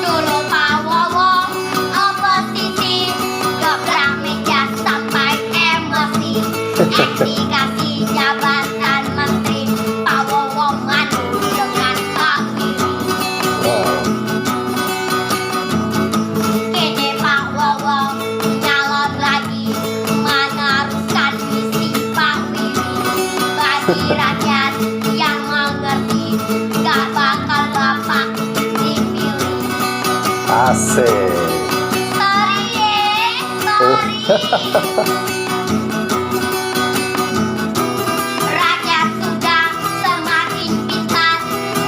Dulu Pak Wowo oposisi, gebrang meja sampai emosi. Dikasih jabatan menteri, Pak Wowo maju dengan Pak Willy. Kini Pak Wowo nyalon lagi, meneruskan misi Pak Willy. Bagi rakyat yang mengerti, gak bakal Bapak dipilih. Asik. Sorry Rakyat sudah semakin pintar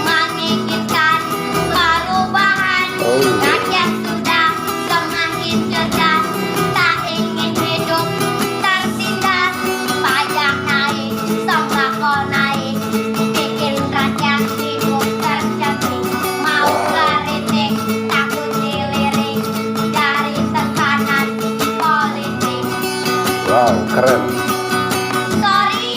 menginginkan perubahan. Rakyat sudah semakin cerdas, tak ingin hidup tertindas. Pajak naik, sembako naik, bikin rakyat hidup terjepit. Mau kritik, takut dilirik dari tekanan politik. Wow, keren. Sorry.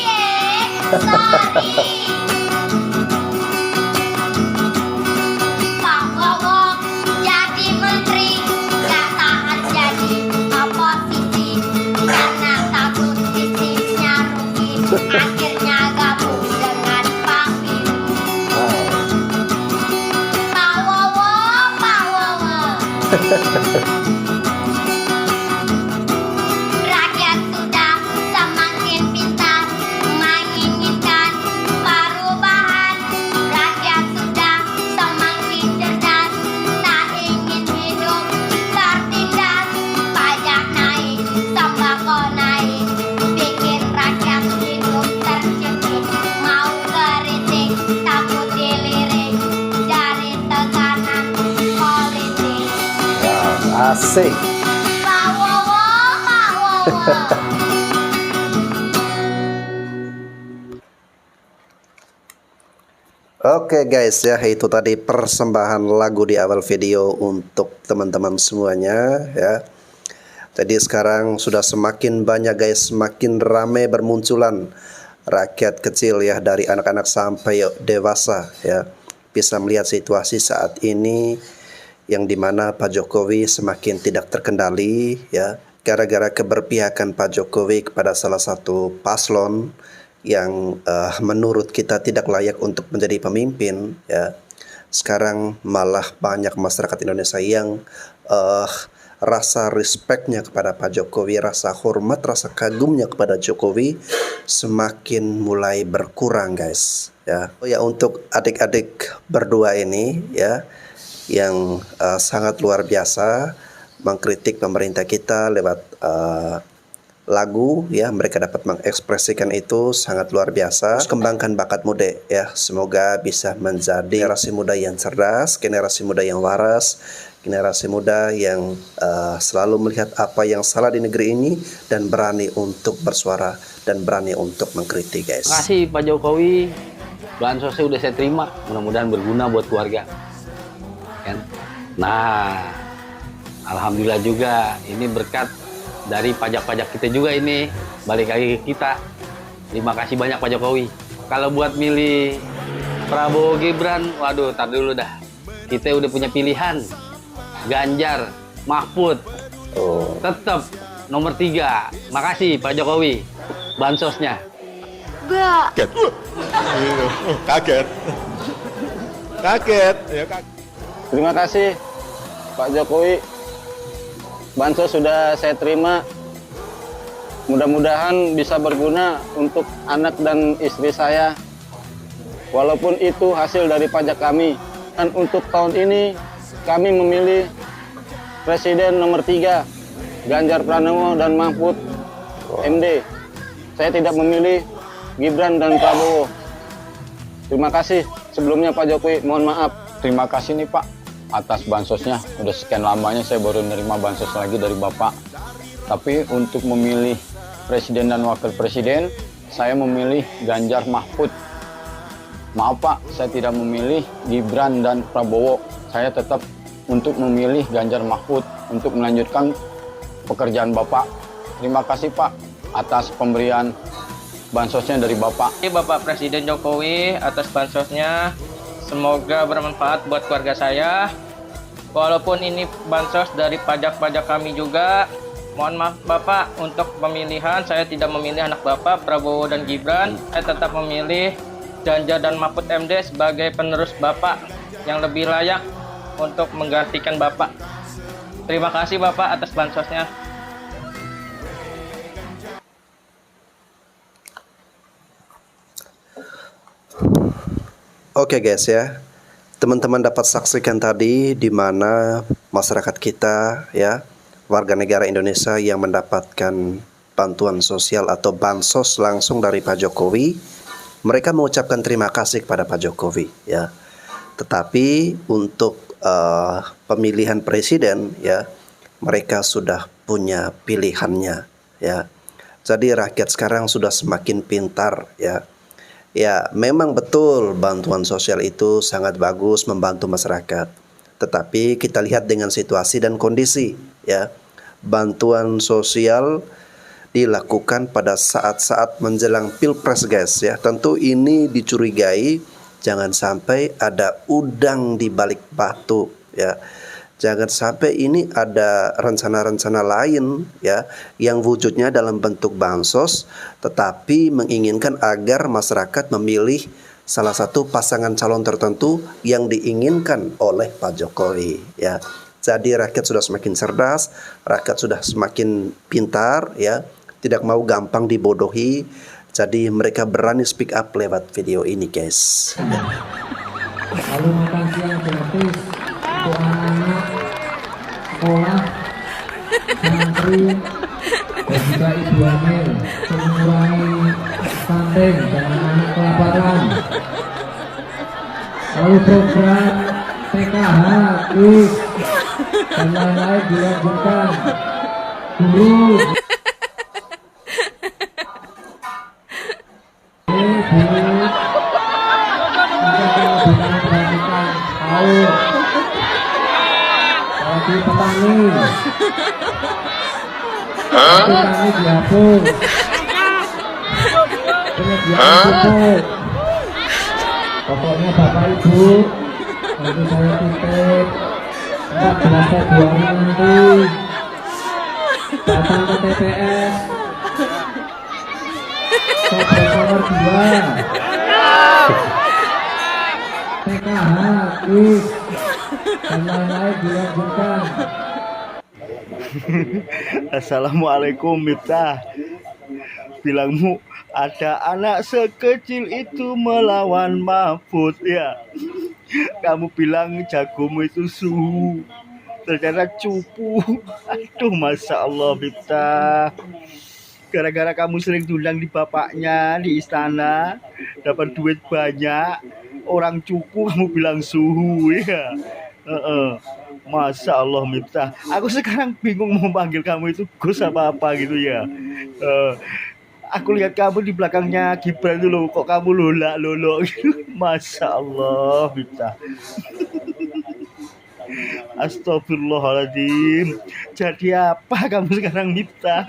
Pak Wowo jadi menteri, gak tahan jadi oposisi. Karena takut bisnisnya rugi, akhirnya gabung dengan Pak Willy. Pak Wowo. Rakyat sudah semakin pintar menginginkan perubahan. Rakyat sudah semakin cerdas, tak ingin hidup tertindas. Pajak naik, sembako naik, bikin rakyat hidup terjepit. Mau kritik, takut dilirik dari tekanan politik. Wow, asik. Pak Wowo. Oke guys ya, itu tadi persembahan lagu di awal video untuk teman-teman semuanya ya. Jadi sekarang sudah semakin banyak guys, semakin ramai bermunculan rakyat kecil ya, dari anak-anak sampai dewasa ya, bisa melihat situasi saat ini yang dimana Pak Jokowi semakin tidak terkendali ya, gara-gara keberpihakan Pak Jokowi kepada salah satu paslon yang menurut kita tidak layak untuk menjadi pemimpin ya. Sekarang malah banyak masyarakat Indonesia yang rasa respectnya kepada Pak Jokowi, rasa hormat, rasa kagumnya kepada Jokowi semakin mulai berkurang guys ya. Ya, untuk adik-adik berdua ini ya, yang sangat luar biasa mengkritik pemerintah kita lewat lagu ya, mereka dapat mengekspresikan itu sangat luar biasa. Terus kembangkan bakatmu dek ya, semoga bisa menjadi generasi muda yang cerdas, generasi muda yang waras, generasi muda yang selalu melihat apa yang salah di negeri ini dan berani untuk bersuara dan berani untuk mengkritik guys. Terima kasih Pak Jokowi, bansosnya udah saya terima, mudah-mudahan berguna buat keluarga kan. Nah, alhamdulillah juga ini berkat dari pajak-pajak kita juga, ini balik lagi ke kita. Terima kasih banyak Pak Jokowi. Kalau buat milih Prabowo Gibran, waduh, tar dulu dah. Kita udah punya pilihan, Ganjar, Mahfud. Tetap nomor 3. Makasih Pak Jokowi, bansosnya. Gak. Kaget. Ya, kaget. Terima kasih Pak Jokowi, bansos sudah saya terima. Mudah-mudahan bisa berguna untuk anak dan istri saya. Walaupun itu hasil dari pajak kami. Dan untuk tahun ini kami memilih Presiden nomor 3, Ganjar Pranowo dan Mahfud MD. Saya tidak memilih Gibran dan Prabowo. Terima kasih sebelumnya Pak Jokowi, mohon maaf. Terima kasih nih Pak atas bansosnya. Udah sekian lamanya saya baru menerima bansos lagi dari Bapak. Tapi untuk memilih presiden dan wakil presiden, saya memilih Ganjar Mahfud. Maaf Pak, saya tidak memilih Gibran dan Prabowo. Saya tetap untuk memilih Ganjar Mahfud untuk melanjutkan pekerjaan Bapak. Terima kasih Pak atas pemberian bansosnya dari Bapak. Bapak Presiden Jokowi atas bansosnya. Semoga bermanfaat buat keluarga saya. Walaupun ini bansos dari pajak-pajak kami juga. Mohon maaf Bapak, untuk pemilihan saya tidak memilih anak Bapak Prabowo dan Gibran. Saya tetap memilih Ganjar dan Mahfud MD sebagai penerus Bapak yang lebih layak untuk menggantikan Bapak. Terima kasih Bapak atas bansosnya. Oke guys ya, teman-teman dapat saksikan tadi di mana masyarakat kita ya, warga negara Indonesia yang mendapatkan bantuan sosial atau bansos langsung dari Pak Jokowi. Mereka mengucapkan terima kasih kepada Pak Jokowi ya. Tetapi untuk pemilihan presiden ya, mereka sudah punya pilihannya ya. Jadi rakyat sekarang sudah semakin pintar ya. Ya, memang betul bantuan sosial itu sangat bagus membantu masyarakat. Tetapi kita lihat dengan situasi dan kondisi ya. Bantuan sosial dilakukan pada saat-saat menjelang Pilpres guys ya. Tentu ini dicurigai jangan sampai ada udang di balik batu ya. Jangan sampai ini ada rencana-rencana lain ya yang wujudnya dalam bentuk bansos tetapi menginginkan agar masyarakat memilih salah satu pasangan calon tertentu yang diinginkan oleh Pak Jokowi ya. Jadi rakyat sudah semakin cerdas, rakyat sudah semakin pintar ya, tidak mau gampang dibodohi. Jadi mereka berani speak up lewat video ini guys. Lalu makan siang gratis untuk anak-anak sekolah, santri, dan juga ibu hamil, mengurangi stunting dan anak kelaparan. Lalu program PKH, KIS, dan lain-lain dilanjutkan. Guru, bagi petani, petani dihapus, penyediaan pupuk. Pokoknya Bapak Ibu, nanti saya titip 14 Februari nanti datang ke TPS Kompleks nomor 2 PKH, KIS, dan lain-lain dilanjutkan. Assalamualaikum Miftah. Bilangmu ada anak sekecil itu melawan Mahfud ya. Kamu bilang jagomu itu suhu, ternyata cupu. Aduh, Masya Allah Miftah. Gara-gara kamu sering diundang di bapaknya di istana, dapat duit banyak, orang cupu kamu bilang suhu ya. Masya Allah Miftah. Aku sekarang bingung mau panggil kamu itu Gus apa gitu ya. Aku lihat kamu di belakangnya Gibran itu loh, kok kamu lolak gitu. Masya Allah Miftah. Astagfirullahaladzim. Jadi apa kamu sekarang Miftah?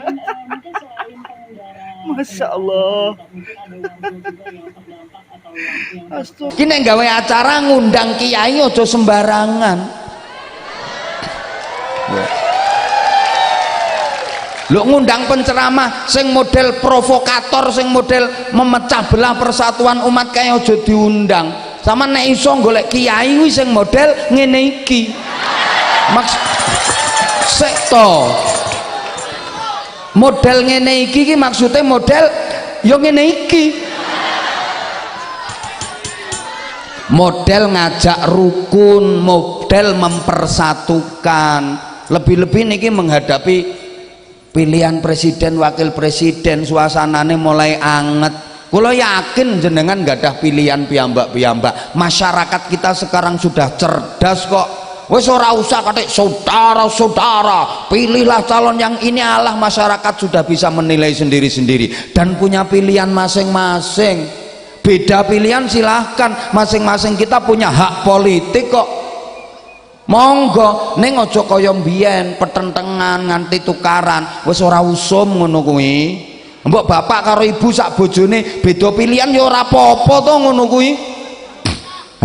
Masya Allah. Kini gawe acara ngundang kiai ojo sembarangan. Lo ngundang penceramah sing model provokator, sing model memecah belah persatuan umat kayak ojo diundang. Sama nek iso golek kiai kuwi sing model ngene iki. Sekto. Model ngene iki maksudnya model yo ngene iki. Model ngajak rukun, model mempersatukan. Lebih-lebih niki menghadapi pilihan presiden, wakil presiden, suasananya mulai anget. Kula yakin jenengan nggak ada pilihan piyambak-piyambak. Masyarakat kita sekarang sudah cerdas kok. Wes ora usah katik saudara-saudara, pilihlah calon yang ini. Allah, masyarakat sudah bisa menilai sendiri-sendiri dan punya pilihan masing-masing. Beda pilihan silahkan, masing-masing kita punya hak politik kok. Monggo, ning aja kaya mbiyen petentengan nganti tukaran. Wis ora usum ngono kuwi. Mbok bapak karo ibu sak bojone beda pilihan ya ora apa-apa to ngono kuwi.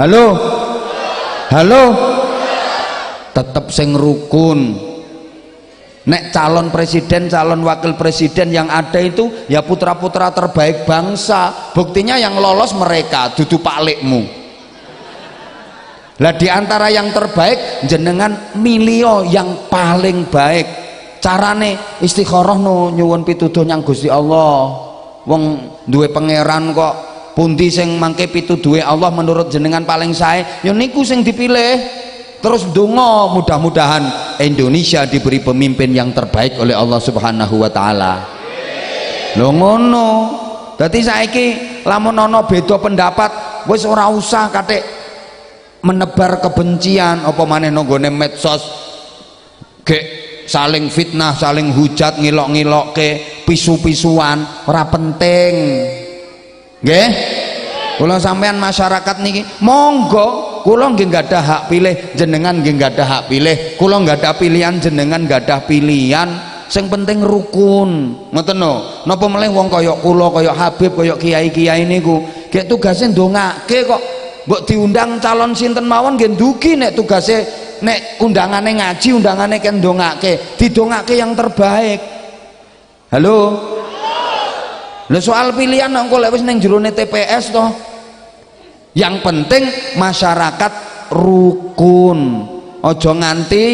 Halo? Halo? Tetap sing rukun. Nek calon presiden, calon wakil presiden yang ada itu ya putra-putra terbaik bangsa. Buktinya yang lolos mereka, dudu paklikmu. Lah di antara yang terbaik jenengan milio yang paling baik. Carane istikharah no nyuwun pituduh nyang Gusti Allah. Wong duwe pangeran kok, pundi sing mangke pituduhe Allah menurut jenengan paling sae, ya niku sing dipilih. Terus donga mudah-mudahan Indonesia diberi pemimpin yang terbaik oleh Allah Subhanahu wa taala. Lho ngono. Dadi saiki lamun ana beda pendapat wis ora usah katik menebar kebencian apa maneh nang gone medsos. Gek saling fitnah, saling hujat, ngilok-ngilokke, pisu-pisuan, ora penting. Nggih? Kula sampean masyarakat niki monggo, kula nggih gadah hak pilih, jenengan nggih gadah hak pilih. Kula gadah pilihan, jenengan gadah pilihan. Sing penting rukun. Ngoten no. Napa meneh wong kaya kula, kaya Habib, kaya kiai-kiai niku, gek tugase ndongake kok. Mbok diundang calon sinten mawon nggih ndugi nek tugase nek undangane ngaji, undangane ken ndongake, didongake yang terbaik. Halo? Lha soal pilihan engko lek wis ning jerone TPS toh. Yang penting masyarakat rukun. Aja nganti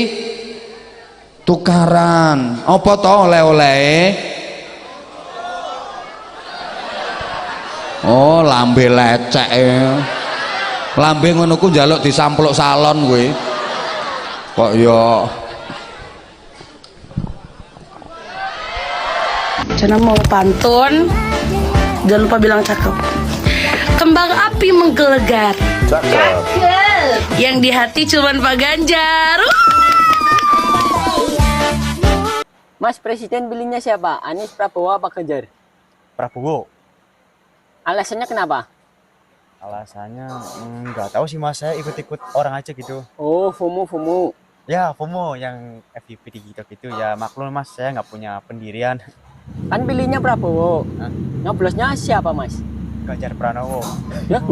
tukaran. Apa to oleh-olehe? Oh, lambe lecek e. Lambe ngono ku njaluk disampluk salon kowe. Kok ya Cina mau pantun, jangan lupa bilang cakep. Kembang api menggelegar, Cakep. yang di hati cuman Pak Ganjar. Mas, Presiden pilihnya siapa? Anies, Prabowo, apa Ganjar? Prabowo. Alasannya kenapa? Alasannya nggak tahu sih Mas, saya ikut-ikut orang aja gitu. Oh, FOMO. Ya, FOMO yang FYP di TikTok itu ya maklum Mas, saya nggak punya pendirian. Kan pilihnya Prabowo. Nyoblosnya siapa, Mas? Ganjar Pranowo. Ya,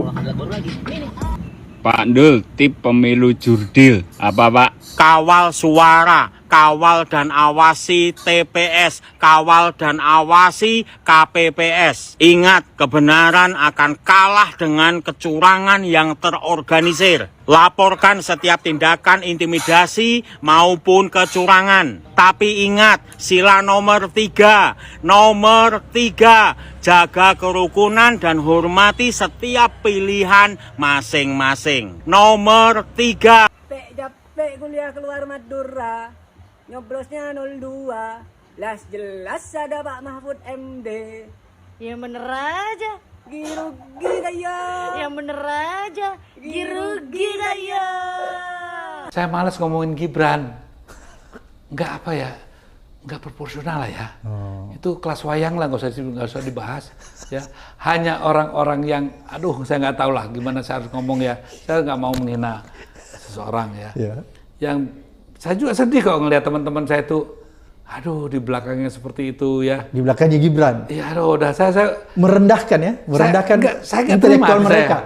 Pak Ndul, tip pemilu jurdil. Apa Pak? Kawal suara, kawal dan awasi TPS, kawal dan awasi KPPS. Ingat, kebenaran akan kalah dengan kecurangan yang terorganisir. Laporkan setiap tindakan intimidasi maupun kecurangan. Tapi ingat, sila nomor 3. Nomor 3, jaga kerukunan dan hormati setiap pilihan masing-masing. Nomor 3. Capek kuliah keluar Madura, nyoblosnya 02, las jelas ada Pak Mahfud MD. Ya bener aja, Girugi kaya. yang bener aja, girugi kaya. Saya malas ngomongin Gibran, nggak apa ya, nggak proporsional lah ya. Itu kelas wayang lah, nggak usah dibahas ya. Hanya orang-orang yang, aduh saya nggak tahu lah gimana saya harus ngomong ya. Saya nggak mau menghina seseorang ya. Yang saya juga sedih kalau ngelihat teman-teman saya itu, aduh di belakangnya seperti itu ya. Di belakangnya Gibran. Iya, aduh udah saya merendahkan ya, merendahkan saya nggak terima mereka.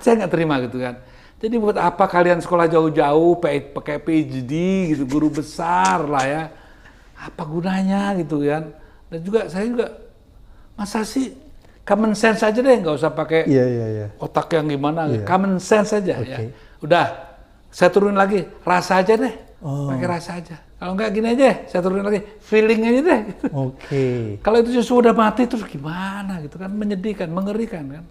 Saya nggak terima gitu kan. Jadi buat apa kalian sekolah jauh-jauh pakai PhD gitu, guru besar lah ya. Apa gunanya gitu kan. Dan juga saya juga masa sih common sense aja deh, nggak usah pakai otak yang gimana. Common sense aja ya. Udah, saya turunin lagi, rasa aja deh. Pakai rasa aja. Kalau nggak gini aja, saya turunin lagi, feeling aja deh. Kalau itu sudah mati terus gimana gitu kan, menyedihkan, mengerikan kan.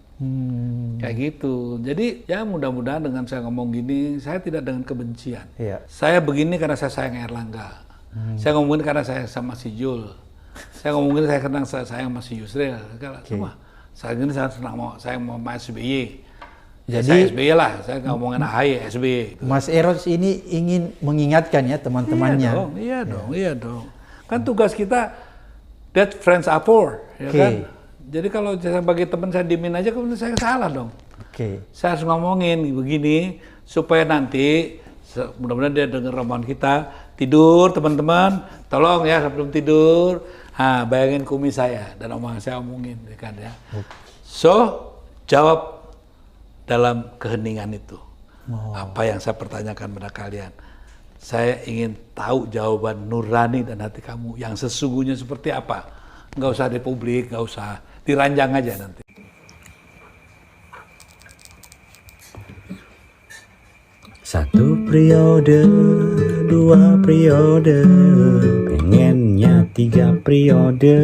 Kayak gitu. Jadi ya mudah-mudahan dengan saya ngomong gini, saya tidak dengan kebencian. Saya begini karena saya sayang Erlangga. Saya ngomongin karena saya sama si Jul. Saya ngomongin karena saya sayang sama si Yusril. Semua. Saya gini saya mau SBY. Jadi saya SBY lah, saya ngomongin AHY, SBY. Mas Eros ini ingin mengingatkan ya teman-temannya. Iya dong. Kan tugas kita, that friends are for, ya kan? Jadi kalau saya bagi teman saya dimin aja, kemudian saya salah dong. Saya harus ngomongin begini, supaya nanti, mudah-mudahan dia dengar omongan kita, tidur teman-teman, tolong ya sebelum tidur, bayangin kumis saya, dan omongan saya omongin, kan ya. So, jawab dalam keheningan itu. Apa yang saya pertanyakan pada kalian. Saya ingin tahu jawaban nurani dan hati kamu yang sesungguhnya seperti apa. Nggak usah di publik, nggak usah diranjang aja nanti. Satu periode, dua periode, pengennya 3 periode.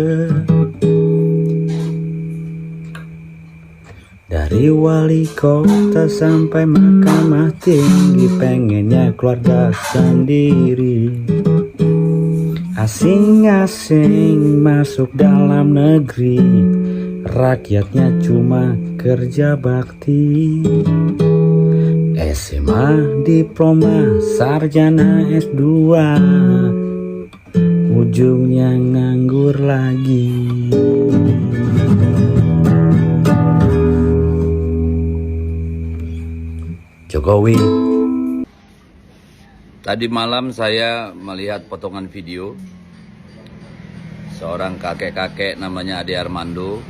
Dari wali kota sampai mahkamah tinggi, pengennya keluarga sendiri. Asing-asing masuk dalam negeri, rakyatnya cuma kerja bakti. SMA, diploma, sarjana S2, ujungnya nganggur lagi. Jokowi. Tadi malam saya melihat potongan video seorang kakek-kakek namanya Ade Armando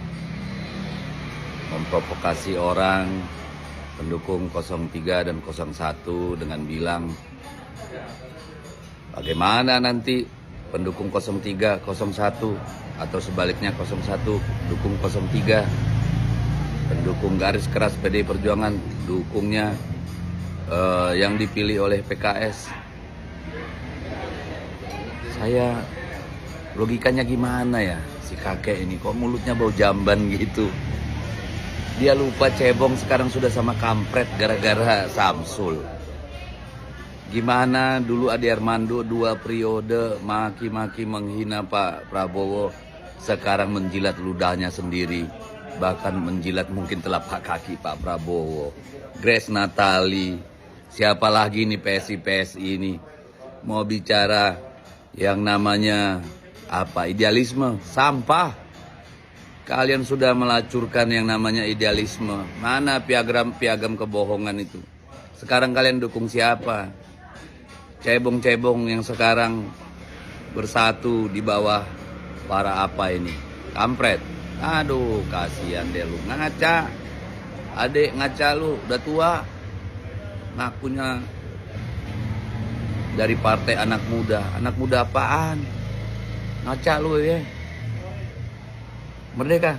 memprovokasi orang pendukung 03 dan 01 dengan bilang bagaimana nanti pendukung 03, 01 atau sebaliknya 01 dukung 03, pendukung garis keras PDI Perjuangan dukungnya yang dipilih oleh PKS. Saya logikanya gimana ya si kakek ini, kok mulutnya bau jamban gitu. Dia lupa cebong sekarang sudah sama kampret gara-gara Samsul. Gimana dulu Ade Armando 2 periode maki-maki menghina Pak Prabowo, sekarang menjilat ludahnya sendiri, bahkan menjilat mungkin telapak kaki Pak Prabowo. Grace Natali, siapa lagi nih PSI ini mau bicara yang namanya apa idealisme, sampah. Kalian sudah melacurkan yang namanya idealisme. Mana piagam kebohongan itu? Sekarang kalian dukung siapa? Cebong-cebong yang sekarang bersatu di bawah para apa ini? Kampret. Aduh, kasihan deh lu. Ngaca. Adik ngaca lu, udah tua. Ngakunya dari partai anak muda. Anak muda apaan? Ngaca lu ya. Merdeka.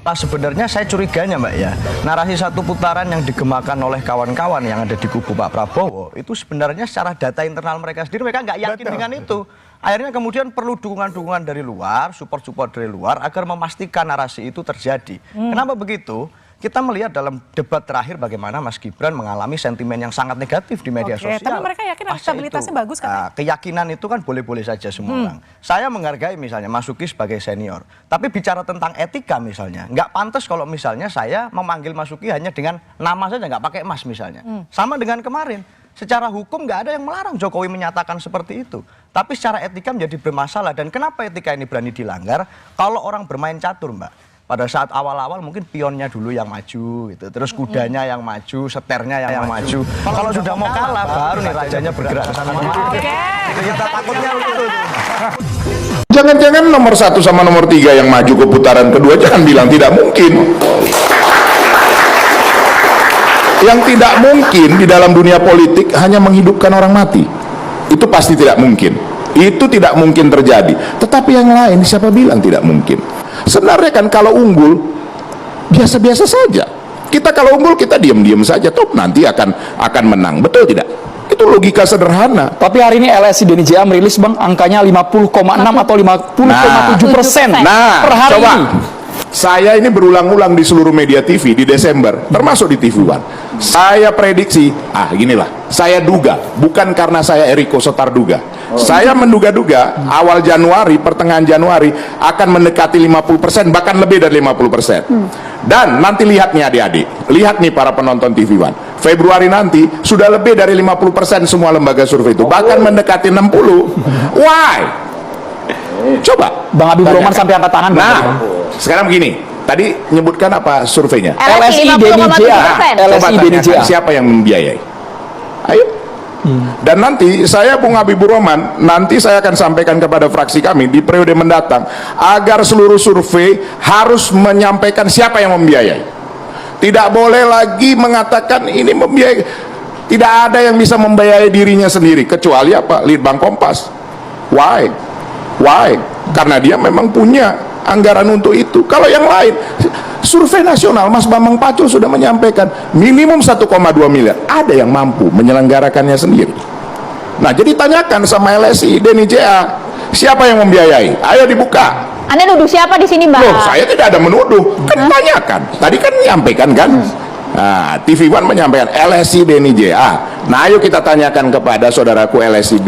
Nah, sebenarnya saya curiganya Mbak ya, narasi satu putaran yang digemakan oleh kawan-kawan yang ada di kubu Pak Prabowo itu sebenarnya secara data internal mereka sendiri mereka nggak yakin dengan itu. Akhirnya kemudian perlu dukungan-dukungan dari luar, support-support dari luar agar memastikan narasi itu terjadi. Kenapa begitu? Kita melihat dalam debat terakhir bagaimana Mas Gibran mengalami sentimen yang sangat negatif di media sosial. Tapi mereka yakin elektabilitasnya bagus kan? Nah, keyakinan itu kan boleh-boleh saja semua orang. Saya menghargai misalnya Mas Suki sebagai senior. Tapi bicara tentang etika misalnya, nggak pantas kalau misalnya saya memanggil Mas Suki hanya dengan nama saja, nggak pakai Mas misalnya. Sama dengan kemarin. Secara hukum nggak ada yang melarang Jokowi menyatakan seperti itu. Tapi secara etika menjadi bermasalah. Dan kenapa etika ini berani dilanggar? Kalau orang bermain catur, Mbak. Pada saat awal-awal mungkin pionnya dulu yang maju gitu, terus kudanya yang maju, seternya yang maju. Kalau sudah mau kalah baru nih rajanya bergerak ke sana. Kita takutnya itu. Jangan-jangan nomor 1 sama nomor 3 yang maju ke putaran kedua jangan bilang tidak mungkin. Yang tidak mungkin di dalam dunia politik hanya menghidupkan orang mati. Itu pasti tidak mungkin. Itu tidak mungkin terjadi. Tetapi yang lain siapa bilang tidak mungkin? Sebenarnya kan kalau unggul biasa-biasa saja. Kita kalau unggul kita diam-diam saja, toh nanti akan menang. Betul tidak? Itu logika sederhana. Tapi hari ini LSI Denny JA merilis Bang angkanya 50,6 atau 50,7%. Nah, per hari coba. ini. Saya ini berulang-ulang di seluruh media TV di Desember, termasuk di TV One. Saya prediksi, ginilah. Saya duga, bukan karena saya Eriko Sotarduga. Saya menduga-duga awal Januari, pertengahan Januari akan mendekati 50%, bahkan lebih dari 50%. Dan nanti lihat nih adik-adik, lihat nih para penonton TV One. Februari nanti sudah lebih dari 50% semua lembaga survei itu, bahkan mendekati 60. Why? Coba. Bang Habibur Rahman sampai angkat tangan. Nah, sekarang begini. Tadi nyebutkan apa surveinya? LSI Denny JA. Coba tanyakan siapa yang membiayai. Ayo. Dan nanti saya Bung Habibur Rahman, nanti saya akan sampaikan kepada fraksi kami di periode mendatang agar seluruh survei harus menyampaikan siapa yang membiayai. Tidak boleh lagi mengatakan ini membiayai. Tidak ada yang bisa membiayai dirinya sendiri kecuali apa? Litbang Kompas. Why? Karena dia memang punya anggaran untuk itu. Kalau yang lain, survei nasional Mas Bambang Pacul sudah menyampaikan minimum 1,2 miliar. Ada yang mampu menyelenggarakannya sendiri. Nah, jadi tanyakan sama LSI, Denny JA, siapa yang membiayai? Ayo dibuka. Anda nuduh siapa di sini, Bang? Loh, saya tidak ada menuduh. Kan tanyakan. Tadi kan menyampaikan kan? Nah, TV One menyampaikan LSI Denny JA. Nah, ayo kita tanyakan kepada saudaraku LSI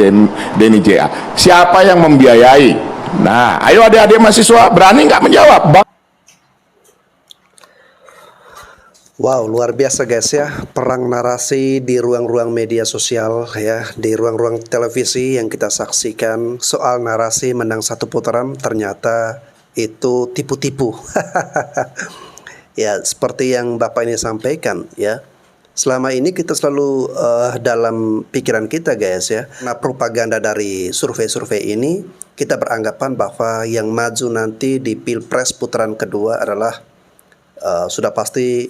Denny JA, siapa yang membiayai? Nah, ayo adik-adik mahasiswa, berani nggak menjawab? Wow, luar biasa guys ya, perang narasi di ruang-ruang media sosial ya, di ruang-ruang televisi yang kita saksikan soal narasi menang satu putaran, ternyata itu tipu-tipu. Ya, seperti yang Bapak ini sampaikan ya, selama ini kita selalu dalam pikiran kita guys ya, nah propaganda dari survei-survei ini, kita beranggapan bahwa yang maju nanti di Pilpres putaran kedua adalah sudah pasti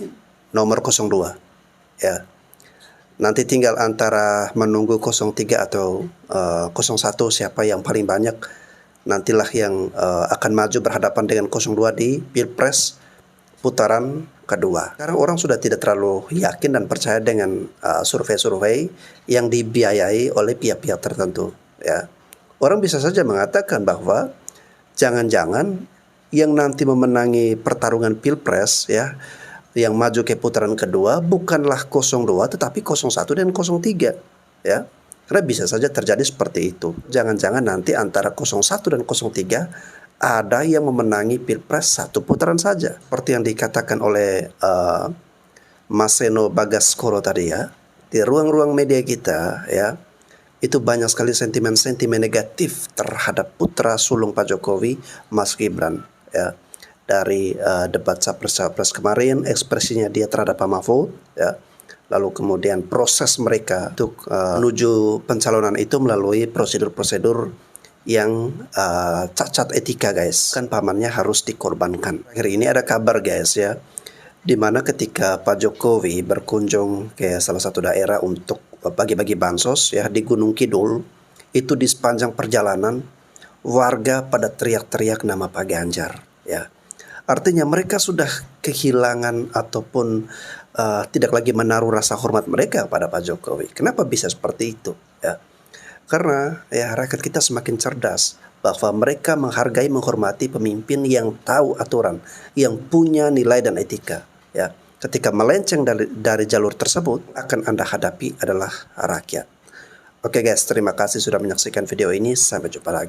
nomor 02 ya. Nanti tinggal antara menunggu 03 atau 01 siapa yang paling banyak, nantilah yang akan maju berhadapan dengan 02 di Pilpres putaran kedua. Sekarang orang sudah tidak terlalu yakin dan percaya dengan survei-survei yang dibiayai oleh pihak-pihak tertentu ya. Orang bisa saja mengatakan bahwa jangan-jangan yang nanti memenangi pertarungan Pilpres ya, yang maju ke putaran kedua bukanlah 02 tetapi 01 dan 03 ya. Karena bisa saja terjadi seperti itu. Jangan-jangan nanti antara 01 dan 03 ada yang memenangi Pilpres satu putaran saja. Seperti yang dikatakan oleh Mas Seno Bagaskoro tadi ya, di ruang-ruang media kita ya, itu banyak sekali sentimen-sentimen negatif terhadap putra sulung Pak Jokowi, Mas Gibran ya. Dari debat capres-capres kemarin, ekspresinya dia terhadap Pak Mahfud ya. Lalu kemudian proses mereka untuk menuju pencalonan itu melalui prosedur-prosedur yang cacat etika guys. Kan pamannya harus dikorbankan. Akhir ini ada kabar guys ya, dimana ketika Pak Jokowi berkunjung ke salah satu daerah untuk bagi-bagi bansos ya di Gunung Kidul, itu di sepanjang perjalanan warga pada teriak-teriak nama Pak Ganjar ya. Artinya mereka sudah kehilangan ataupun tidak lagi menaruh rasa hormat mereka pada Pak Jokowi. Kenapa bisa seperti itu ya? Karena ya rakyat kita semakin cerdas bahwa mereka menghargai, menghormati pemimpin yang tahu aturan, yang punya nilai dan etika ya. Ketika melenceng dari jalur tersebut, akan Anda hadapi adalah rakyat. Oke guys, terima kasih sudah menyaksikan video ini. Sampai jumpa lagi.